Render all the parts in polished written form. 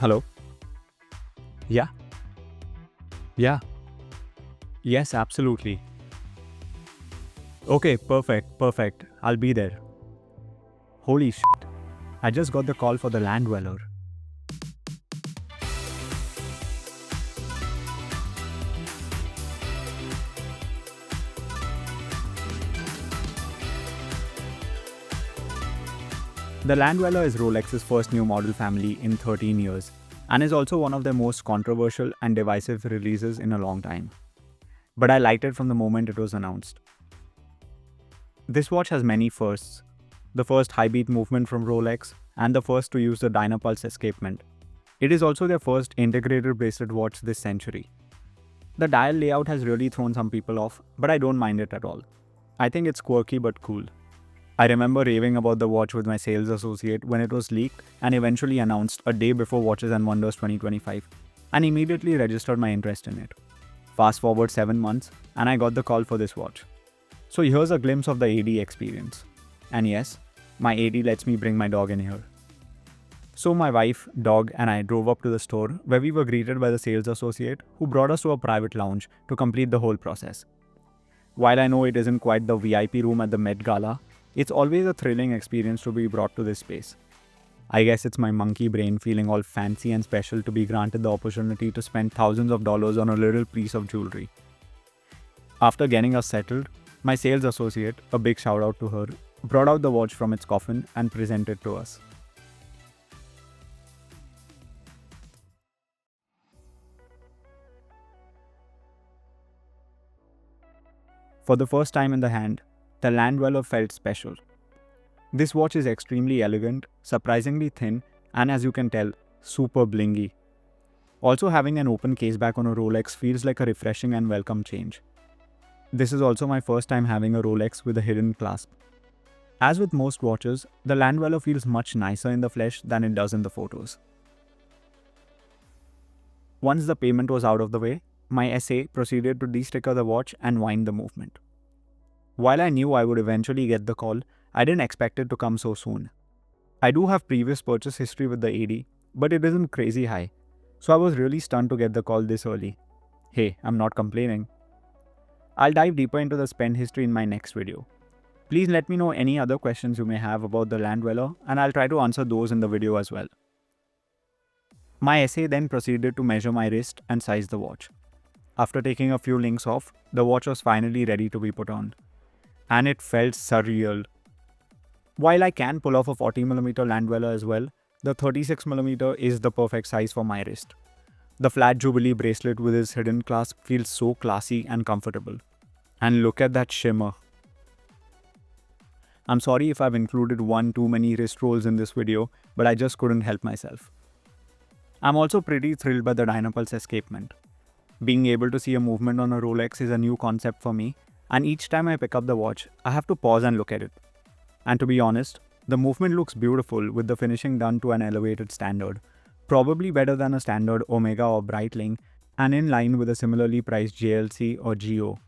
Hello? Yeah, yeah, yes, absolutely. Okay, perfect. I'll be there. Holy shit. I just got the call for the Land-Dweller. The Land-Dweller is Rolex's first new model family in 13 years and is also one of their most controversial and divisive releases in a long time. But I liked it from the moment it was announced. This watch has many firsts. The first high beat movement from Rolex and the first to use the Dynapulse escapement. It is also their first integrated bracelet watch this century. The dial layout has really thrown some people off, but I don't mind it at all. I think it's quirky but cool. I remember raving about the watch with my sales associate when it was leaked and eventually announced a day before Watches and Wonders 2025, and immediately registered my interest in it. Fast forward 7 months, and I got the call for this watch. So here's a glimpse of the AD experience. And yes, my AD lets me bring my dog in here. So my wife, dog, and I drove up to the store where we were greeted by the sales associate who brought us to a private lounge to complete the whole process. While I know it isn't quite the VIP room at the Met Gala, it's always a thrilling experience to be brought to this space. I guess it's my monkey brain feeling all fancy and special to be granted the opportunity to spend thousands of dollars on a little piece of jewelry. After getting us settled, my sales associate, a big shout out to her, brought out the watch from its coffin and presented it to us. For the first time in the hand, the Land-Dweller felt special. This watch is extremely elegant, surprisingly thin, and as you can tell, super blingy. Also, having an open caseback on a Rolex feels like a refreshing and welcome change. This is also my first time having a Rolex with a hidden clasp. As with most watches, the Land-Dweller feels much nicer in the flesh than it does in the photos. Once the payment was out of the way, my SA proceeded to de-sticker the watch and wind the movement. While I knew I would eventually get the call, I didn't expect it to come so soon. I do have previous purchase history with the AD, but it isn't crazy high, so I was really stunned to get the call this early. Hey, I'm not complaining. I'll dive deeper into the spend history in my next video. Please let me know any other questions you may have about the Land-Dweller, and I'll try to answer those in the video as well. My SA then proceeded to measure my wrist and size the watch. After taking a few links off, the watch was finally ready to be put on. And it felt surreal. While I can pull off a 40mm Land-Dweller as well, the 36mm is the perfect size for my wrist. The flat Jubilee bracelet with its hidden clasp feels so classy and comfortable. And look at that shimmer. I'm sorry if I've included one too many wrist rolls in this video, but I just couldn't help myself. I'm also pretty thrilled by the Dynapulse escapement. Being able to see a movement on a Rolex is a new concept for me, and each time I pick up the watch, I have to pause and look at it. And to be honest, the movement looks beautiful with the finishing done to an elevated standard, probably better than a standard Omega or Breitling, and in line with a similarly priced JLC or GO.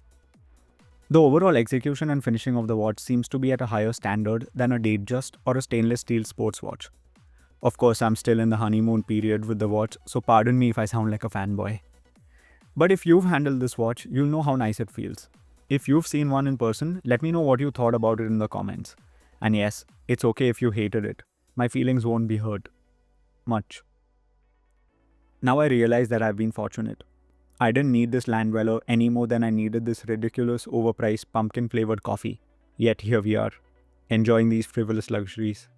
The overall execution and finishing of the watch seems to be at a higher standard than a Datejust or a stainless steel sports watch. Of course, I'm still in the honeymoon period with the watch, so pardon me if I sound like a fanboy. But if you've handled this watch, you'll know how nice it feels. If you've seen one in person, let me know what you thought about it in the comments. And yes, it's okay if you hated it. My feelings won't be hurt. Much. Now I realize that I've been fortunate. I didn't need this Land-Dweller any more than I needed this ridiculous overpriced pumpkin flavored coffee. Yet here we are, enjoying these frivolous luxuries.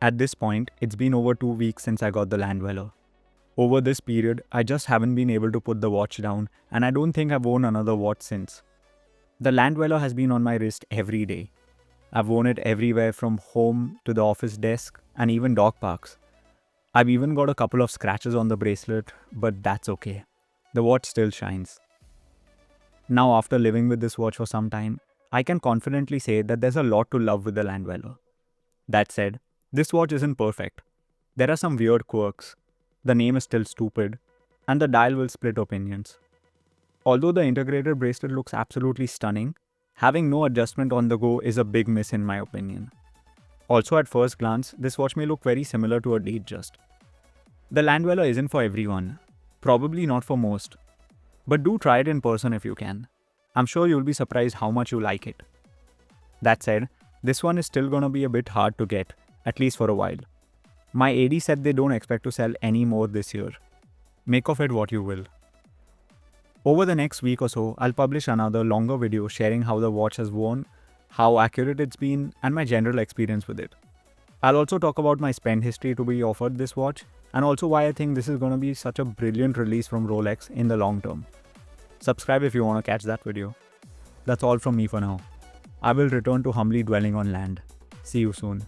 At this point, it's been over 2 weeks since I got the Land-Dweller. Over this period, I just haven't been able to put the watch down, and I don't think I've worn another watch since. The Land-Dweller has been on my wrist every day. I've worn it everywhere from home to the office desk and even dog parks. I've even got a couple of scratches on the bracelet, but that's okay. The watch still shines. Now, after living with this watch for some time, I can confidently say that there's a lot to love with the Land-Dweller. That said, this watch isn't perfect. There are some weird quirks. The name is still stupid, and the dial will split opinions. Although the integrated bracelet looks absolutely stunning, having no adjustment on the go is a big miss in my opinion. Also, at first glance, this watch may look very similar to a Datejust. The Land-Dweller isn't for everyone, probably not for most, but do try it in person if you can. I'm sure you'll be surprised how much you like it. That said, this one is still gonna be a bit hard to get, at least for a while. My AD said they don't expect to sell any more this year. Make of it what you will. Over the next week or so, I'll publish another longer video sharing how the watch has worn, how accurate it's been, and my general experience with it. I'll also talk about my spend history to be offered this watch, and also why I think this is going to be such a brilliant release from Rolex in the long term. Subscribe if you want to catch that video. That's all from me for now. I will return to humbly dwelling on land. See you soon.